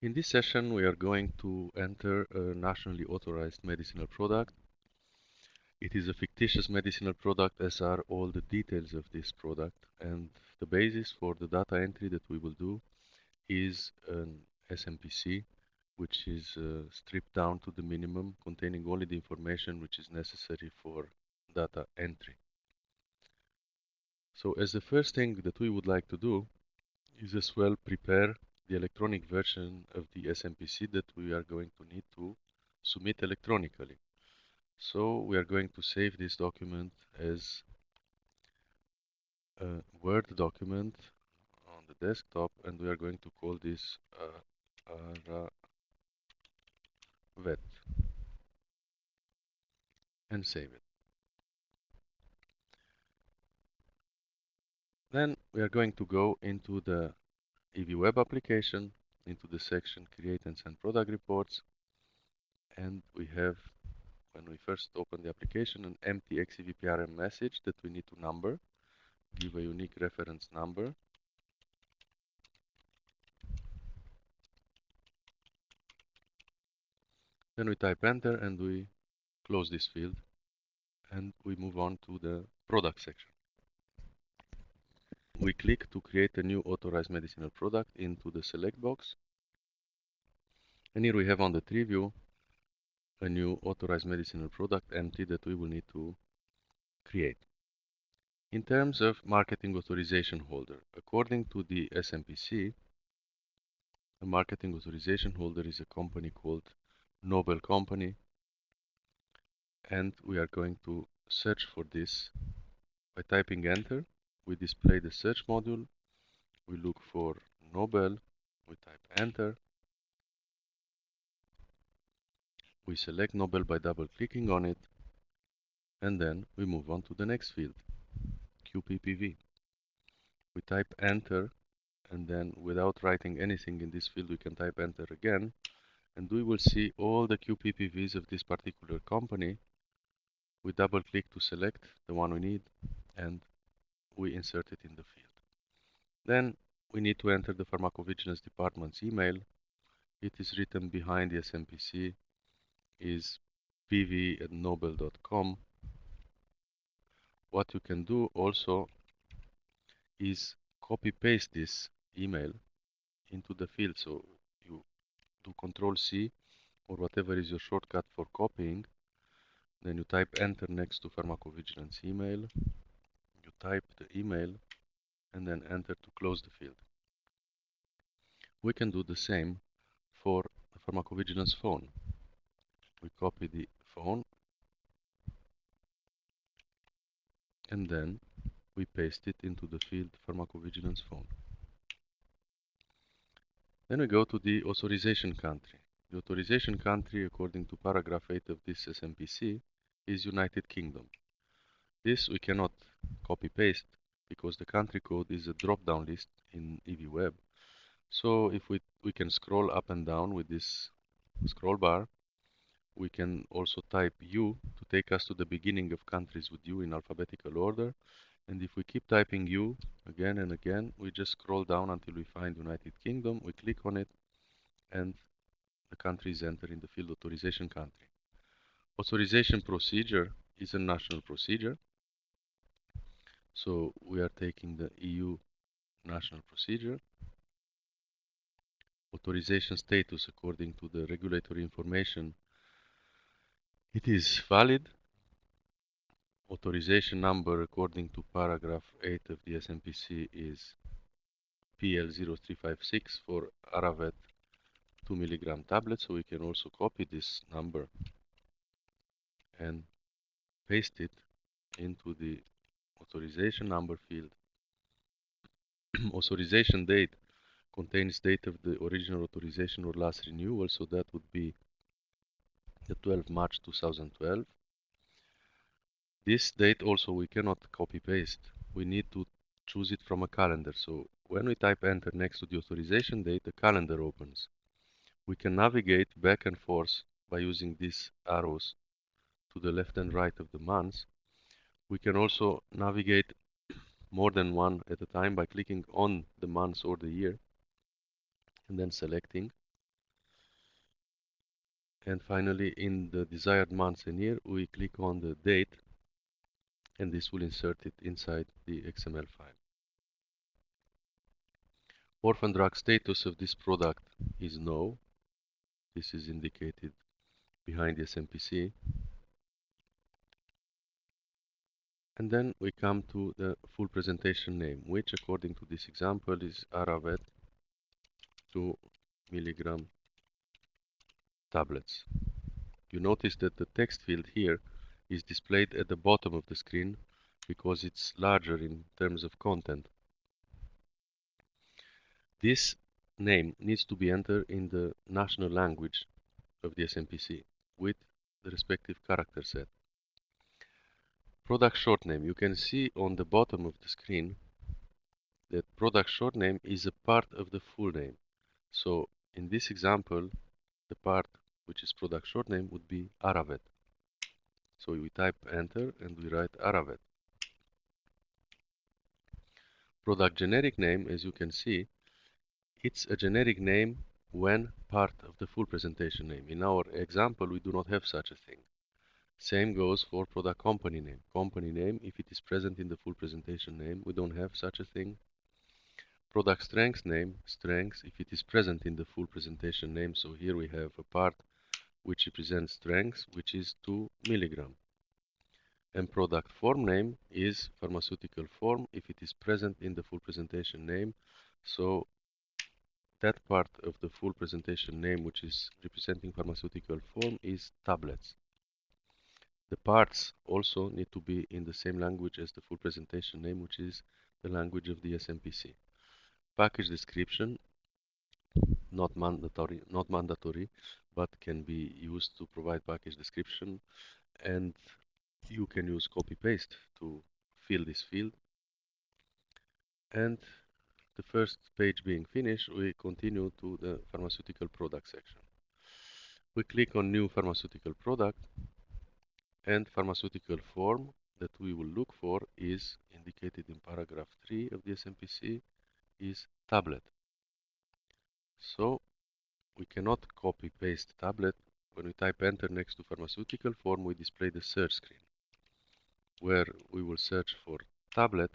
In this session, we are going to enter a nationally authorized medicinal product. It is a fictitious medicinal product, as are all the details of this product, and the basis for the data entry that we will do is an SMPC, which is stripped down to the minimum, containing only the information which is necessary for data entry. So as the first thing that we would like to do is as well prepare the electronic version of the SMPC that we are going to need to submit electronically. So we are going to save this document as a Word document on the desktop, and we are going to call this EudraVet and save it. Then we are going to go into the EV web application, into the section Create and Send Product Reports, and we have, when we first open the application, an empty XEVPRM message that we need to number, give a unique reference number. Then we type enter and we close this field and we move on to the product section. We click to create a new authorized medicinal product into the select box. And here we have on the tree view a new authorized medicinal product empty that we will need to create. In terms of marketing authorization holder, according to the SMPC, a marketing authorization holder is a company called Nobel Company, and we are going to search for this by typing enter. We display the search module, we look for Nobel, we type enter, we select Nobel by double clicking on it, and then we move on to the next field, QPPV. We type enter, and then without writing anything in this field we can type enter again, and we will see all the QPPVs of this particular company. We double click to select the one we need, and we insert it in the field. Then we need to enter the pharmacovigilance department's email. It is written behind the SMPC, is pv@nobel.com. What you can do also is copy paste this email into the field. So you do Control-C or whatever is your shortcut for copying. Then you type enter next to pharmacovigilance email. You type the email and then enter to close the field. We can do the same for the pharmacovigilance phone. We copy the phone and then we paste it into the field pharmacovigilance phone. Then we go to the authorization country. The authorization country, according to paragraph 8 of this SMPC, is United Kingdom. This we cannot copy paste because the country code is a drop-down list in EV-Web. So if we can scroll up and down with this scroll bar, we can also type U to take us to the beginning of countries with U in alphabetical order. And if we keep typing U again and again, we just scroll down until we find United Kingdom. We click on it and the country is entered in the field authorization country. Authorization procedure is a national procedure. So we are taking the EU national procedure. Authorization status according to the regulatory information, it is valid. Authorization number according to paragraph 8 of the SMPC is PL0356 for EudraVet 2 mg tablet. So we can also copy this number and paste it into the authorization number field. Authorization date contains date of the original authorization or last renewal, so that would be the 12th March 2012. This date also we cannot copy paste. We need to choose it from a calendar. So when we type enter next to the authorization date, the calendar opens. We can navigate back and forth by using these arrows to the left and right of the months. We can also navigate more than one at a time by clicking on the months or the year and then selecting. And finally, in the desired month and year, we click on the date, and this will insert it inside the XML file. Orphan drug status of this product is no. This is indicated behind the SMPC. And then we come to the full presentation name, which according to this example is Aravet 2 milligram tablets. You notice that the text field here is displayed at the bottom of the screen because it's larger in terms of content. This name needs to be entered in the national language of the SMPC with the respective character set. Product short name. You can see on the bottom of the screen that product short name is a part of the full name. So in this example, the part which is product short name would be Aravet. So we type enter and we write Aravet. Product generic name, as you can see, it's a generic name when part of the full presentation name. In our example, we do not have such a thing. Same goes for product company name. Company name, if it is present in the full presentation name, we don't have such a thing. Product strength name, strength, if it is present in the full presentation name. So here we have a part which represents strength, which is 2 milligram. And product form name is pharmaceutical form if it is present in the full presentation name. So that part of the full presentation name which is representing pharmaceutical form is tablets. The parts also need to be in the same language as the full presentation name, which is the language of the SMPC. Package description, not mandatory, but can be used to provide package description, and you can use copy-paste to fill this field. And the first page being finished, we continue to the pharmaceutical product section. We click on new pharmaceutical product, and pharmaceutical form that we will look for is indicated in paragraph 3 of the SMPC is tablet. So we cannot copy paste tablet. When we type enter next to pharmaceutical form, we display the search screen where we will search for tablet,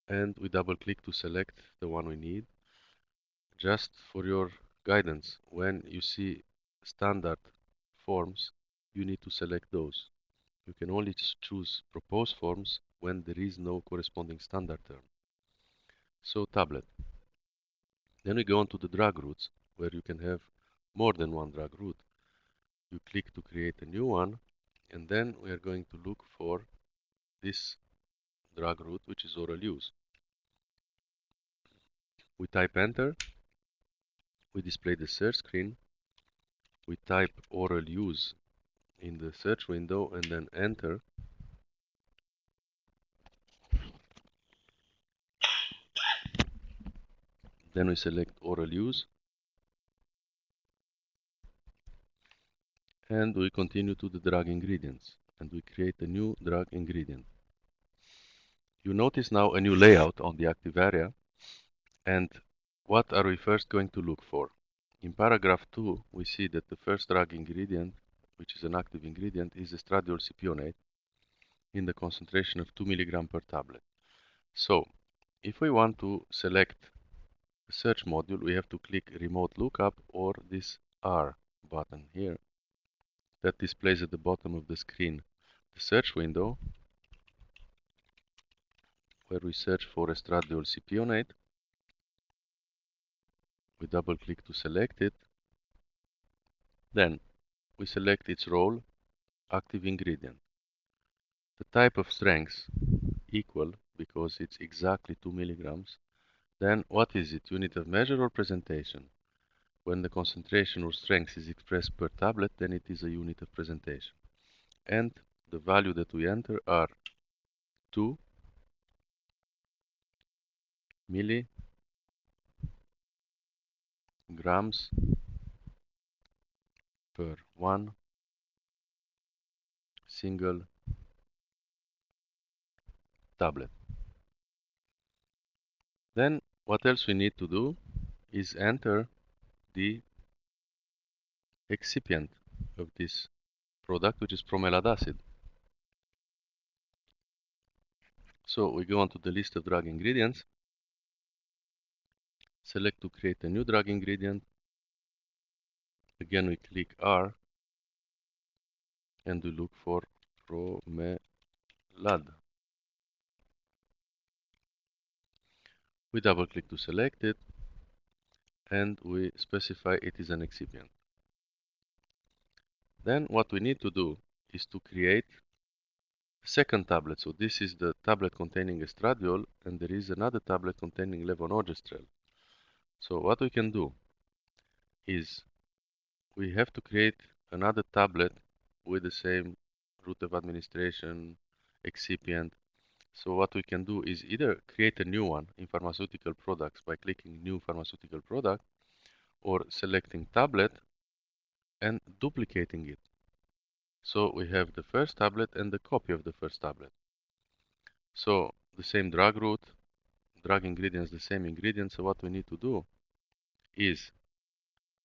and we double click to select the one we need. Just for your guidance, when you see standard forms, you need to select those. You can only choose propose forms when there is no corresponding standard term. So tablet. Then we go on to the drug routes, where you can have more than one drug route. You click to create a new one, and then we are going to look for this drug route, which is oral use. We type enter, we display the search screen, we type oral use in the search window and then enter. Then we select oral use and we continue to the drug ingredients and we create a new drug ingredient. You notice now a new layout on the active area, and what are we first going to look for? In paragraph 2 we see that the first drug ingredient, which is an active ingredient, is estradiol cypionate in the concentration of 2 mg per tablet. So if we want to select the search module, we have to click remote lookup or this R button here that displays at the bottom of the screen the search window where we search for estradiol cypionate. We double click to select it. Then we select its role, active ingredient. The type of strength, equal, because it's exactly 2 milligrams. Then what is it, unit of measure or presentation? When the concentration or strength is expressed per tablet, then it is a unit of presentation. And the value that we enter are 2 milligrams per 1 single tablet. Then what else we need to do is enter the excipient of this product, which is bromelide acid. So we go on to the list of drug ingredients, select to create a new drug ingredient. Again, we click R and we look for bromelide. We double click to select it and we specify it is an excipient. Then what we need to do is to create a second tablet. So this is the tablet containing estradiol and there is another tablet containing levonorgestrel. So what we can do is we have to create another tablet with the same route of administration, excipient. So what we can do is either create a new one in pharmaceutical products by clicking new pharmaceutical product or selecting tablet and duplicating it. So we have the first tablet and the copy of the first tablet. So the same drug route, drug ingredients, the same ingredients. So what we need to do is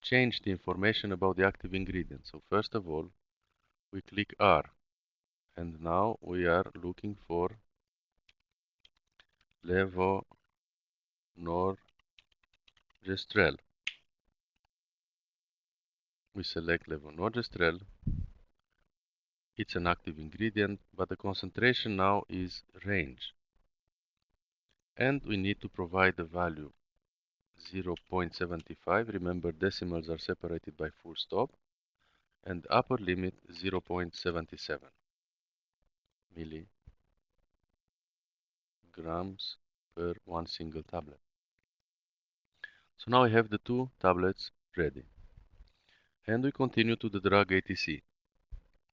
change the information about the active ingredient. So first of all, we click R and now we are looking for levonorgestrel. We select levonorgestrel. It's an active ingredient, but the concentration now is range. And we need to provide the value 0.75. Remember, decimals are separated by full stop. And upper limit 0.77 milligrams per one single tablet. So now we have the two tablets ready. And we continue to the drug ATC.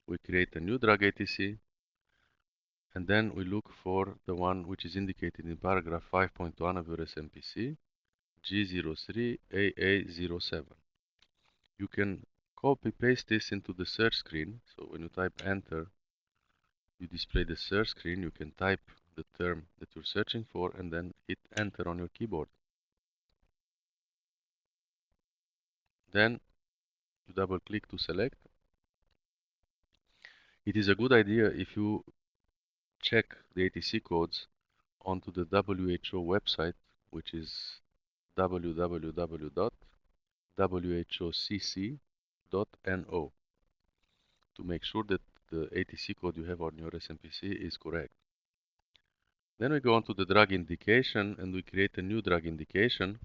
We create a new drug ATC and then we look for the one which is indicated in paragraph 5.1 of your SMPC, G03AA07. You can copy paste this into the search screen. So when you type enter, you display the search screen. You can type the term that you're searching for and then hit enter on your keyboard. Then you double click to select. It is a good idea if you check the ATC codes onto the WHO website, which is www.whocc.no, to make sure that the ATC code you have on your SMPC is correct. Then we go on to the drug indication and we create a new drug indication,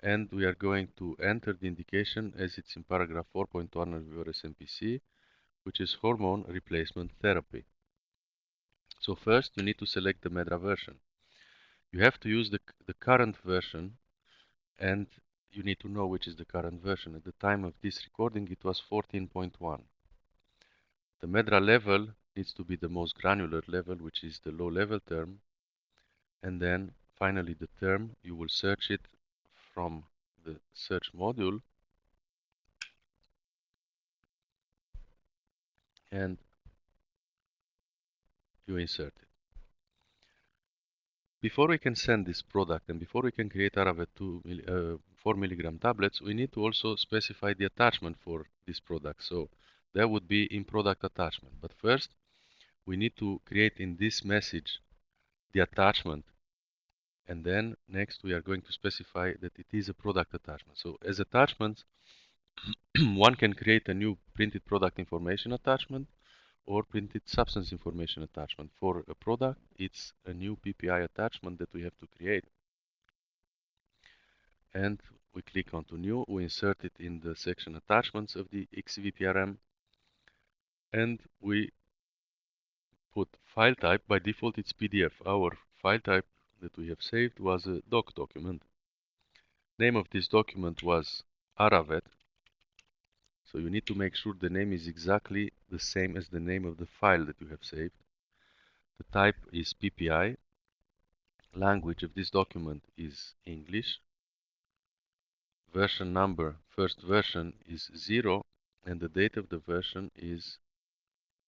and we are going to enter the indication as it's in paragraph 4.1 of your SMPC, which is hormone replacement therapy. So first you need to select the MEDRA version. You have to use the current version, and you need to know which is the current version. At the time of this recording it was 14.1. The MEDRA level needs to be the most granular level, which is the low level term, and then finally the term, you will search it from the search module and you insert it. Before we can send this product and before we can create Aravet 4 milligram tablets, we need to also specify the attachment for this product. So there would be in product attachment. But first, we need to create in this message the attachment. And then next we are going to specify that it is a product attachment. So as attachments, one can create a new printed product information attachment or printed substance information attachment. For a product, it's a new PPI attachment that we have to create. And we click onto new, we insert it in the section attachments of the XEVPRM, and we put file type. By default it's PDF. Our file type that we have saved was a doc document. Name of this document was Aravet. So you need to make sure the name is exactly the same as the name of the file that you have saved. The type is PPI. Language of this document is English. Version number, first version is 0, and the date of the version is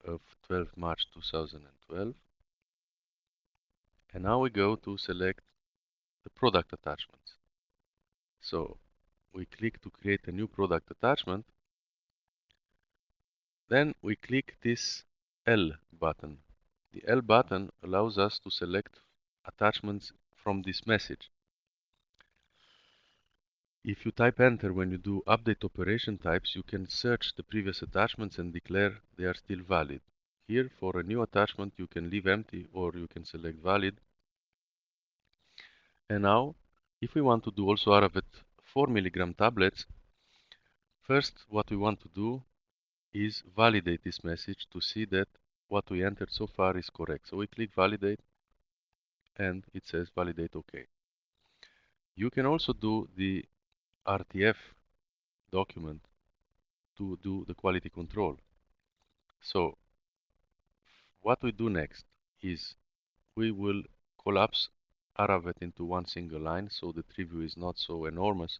of 12 March 2012. And now we go to select the product attachments. So we click to create a new product attachment, Then we click this L button. The L button allows us to select attachments from this message. If you type enter when you do update operation types, you can search the previous attachments and declare they are still valid. Here, for a new attachment, you can leave empty or you can select valid. And now, if we want to do also Aravet 4 milligram tablets, first what we want to do is validate this message to see that what we entered so far is correct. So we click validate and it says validate OK. You can also do the RTF document to do the quality control. So what we do next is we will collapse Aravet into one single line so the tree view is not so enormous.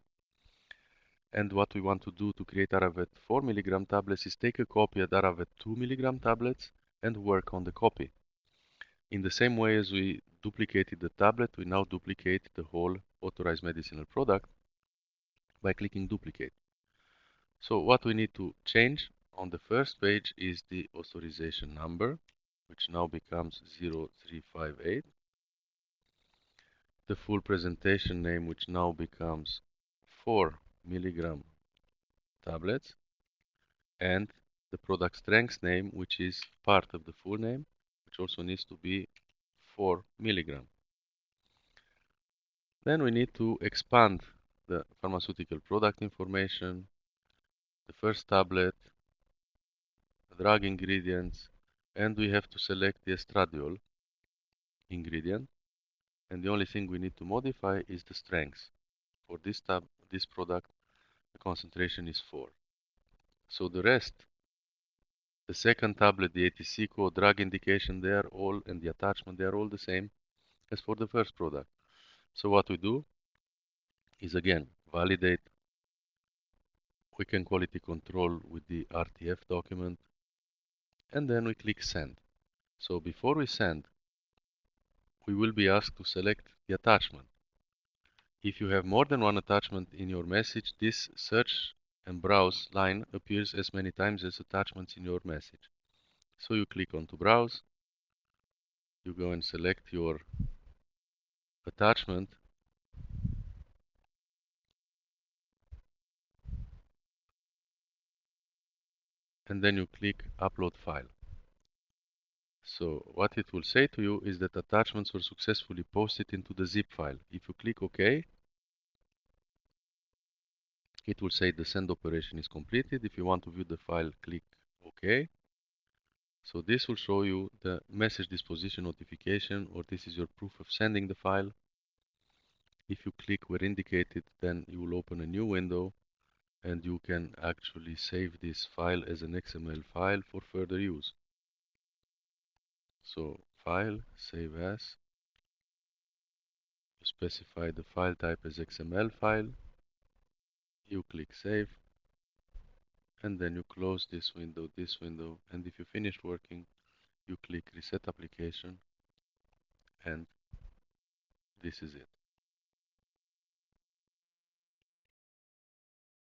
And what we want to do to create Aravet 4 milligram tablets is take a copy at Aravet 2 milligram tablets and work on the copy. In the same way as we duplicated the tablet, we now duplicate the whole authorized medicinal product by clicking duplicate. So what we need to change on the first page is the authorization number, which now becomes 0358. The full presentation name, which now becomes 4 milligram tablets, and the product strength name, which is part of the full name, which also needs to be 4 milligram. Then we need to expand the pharmaceutical product information, the first tablet, the drug ingredients, and we have to select the estradiol ingredient. And the only thing we need to modify is the strength. For this product, the concentration is 4. So the rest, the second tablet, the ATC code, drug indication, they are all, and the attachment, they are all the same as for the first product. So what we do is again validate. We can quality control with the RTF document, and then we click send. So before we send, we will be asked to select the attachment. If you have more than one attachment in your message, this search and browse line appears as many times as attachments in your message. So you click on to browse, you go and select your attachment, and then you click upload file. So what it will say to you is that attachments were successfully posted into the zip file. If you click OK, it will say the send operation is completed. If you want to view the file, click OK. So this will show you the message disposition notification, or this is your proof of sending the file. If you click where indicated, then you will open a new window and you can actually save this file as an XML file for further use. So file, save as, you specify the file type as XML file, you click save, and then you close this window, and if you finish working, you click reset application, and this is it.